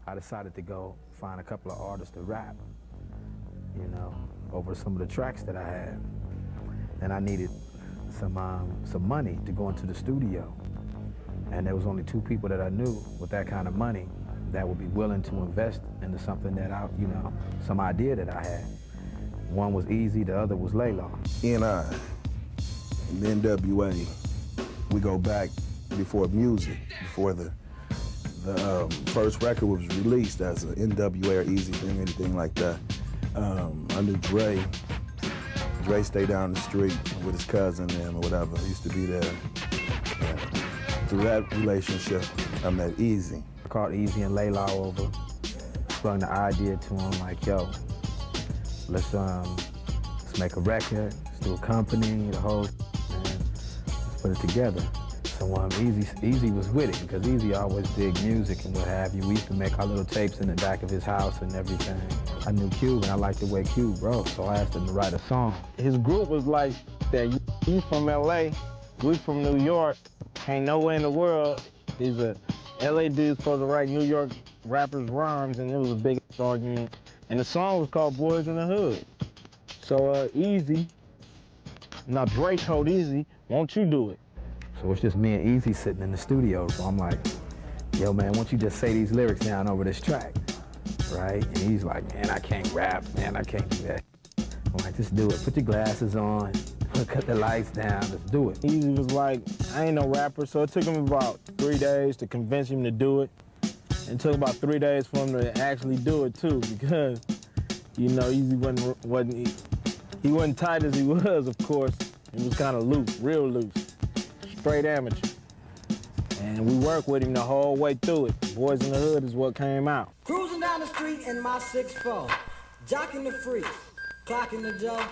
I decided to go find a couple of artists to rap, you know, over some of the tracks that I had. And I needed some money to go into the studio. And there was only 2 people that I knew with that kind of money that would be willing to invest into something that I, you know, some idea that I had. One was EAZY, the other was Layla. E&I, and the NWA, we go back before music, before the first record was released as an NWA or EAZY thing, anything like that. I knew Dre. Dre stayed down the street with his cousin and whatever. He used to be there. And through that relationship, I met EAZY. I called EAZY and Layla over, sprung the idea to him like, yo, let's make a record, let's do a company, the whole, and let's put it together. So EAZY was with it, because EAZY always did music and what have you. We used to make our little tapes in the back of his house and everything. I knew Cube, and I liked the way Cube wrote, so I asked him to write a song. His group was like that. You from LA, we from New York. Ain't nowhere in the world is a LA dude supposed to write New York rappers' rhymes, and it was a big argument. And the song was called Boys in the Hood. So EAZY, now Dre told EAZY, won't you do it? So it's just me and EAZY sitting in the studio. So I'm like, yo man, won't you just say these lyrics down over this track, right? And he's like, man, I can't rap, man, I can't do that. I'm like, just do it, put your glasses on, cut the lights down, let's do it. EAZY was like, I ain't no rapper, so it took him about 3 days to convince him to do it. It took about 3 days for him to actually do it too, because, you know, EAZY he wasn't tight as he was, of course. He was kind of loose, real loose, straight amateur. And we worked with him the whole way through it. Boys in the Hood is what came out. Cruising down the street in my 6'4", jocking the freaks, clocking the Joe.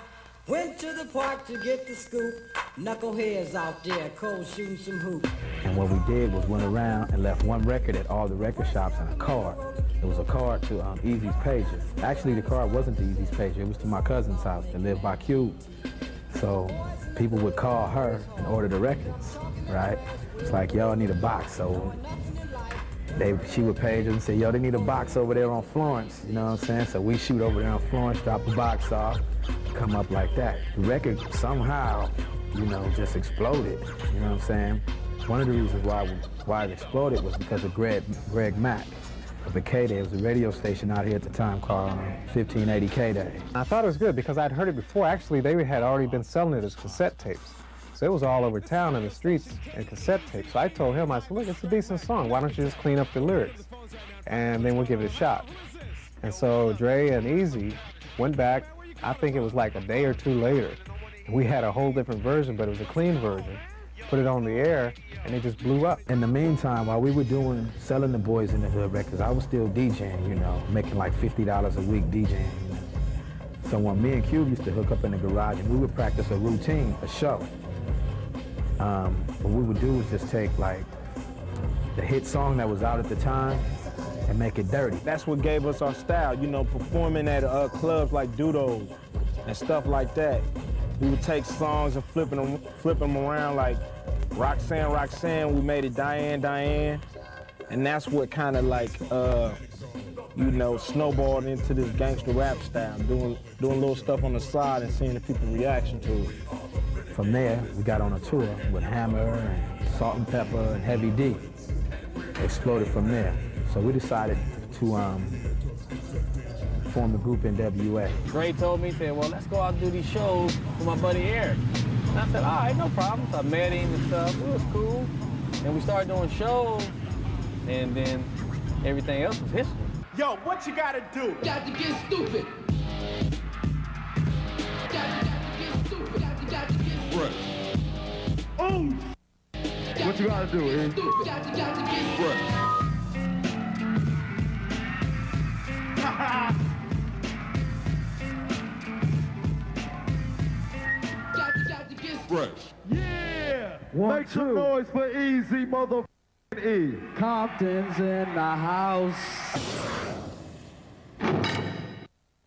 Went to the park to get the scoop. Knuckleheads out there, cold shooting some hoops. And what we did was went around and left one record at all the record shops and a card. It was a card to EAZY's pager. Actually, the card wasn't to EAZY's pager. It was to my cousin's house that lived by Cube. So people would call her and order the records, right? It's like, yo, I need a box. So she would page and say, yo, they need a box over there on Florence. You know what I'm saying? So we shoot over there on Florence, drop the box off, come up like that. The record somehow, you know, just exploded. You know what I'm saying? One of the reasons why it exploded was because of Greg Mack of the K-Day. It was a radio station out here at the time called 1580 K-Day. I thought it was good because I'd heard it before. Actually, they had already been selling it as cassette tapes. So it was all over town in the streets and cassette tapes. So I told him, I said, look, it's a decent song. Why don't you just clean up the lyrics? And then we'll give it a shot. And so Dre and EAZY went back, I think it was like a day or 2 later. We had a whole different version, but it was a clean version. Put it on the air, and it just blew up. In the meantime, while we were selling the Boys in the Hood records, I was still DJing, you know, making like $50 a week DJing. You know? So when me and Cube used to hook up in the garage, and we would practice a routine, a show. What we would do was just take like the hit song that was out at the time and make it dirty. That's what gave us our style, you know, performing at clubs like Dudos and stuff like that. We would take songs and flip them around like Roxanne, Roxanne, we made it Diane, Diane. And that's what kind of like, you know, snowballed into this gangster rap style, doing little stuff on the side and seeing the people's reaction to it. From there, we got on a tour with Hammer and Salt and Pepper and Heavy D. Exploded from there. So we decided to form the group NWA. Dre told me, said, well, let's go out and do these shows with my buddy Eric. And I said, all right, no problem. So I met him and stuff. It was cool. And we started doing shows, and then everything else was history. Yo, what you gotta do? Got to get stupid. Got to get stupid. Got to get stupid. Right. Oh! What you gotta do, eh? Stupid. Got to get stupid. Right. Right. Yeah! Make some noise for EAZY, motherfucking E. Compton's in the house.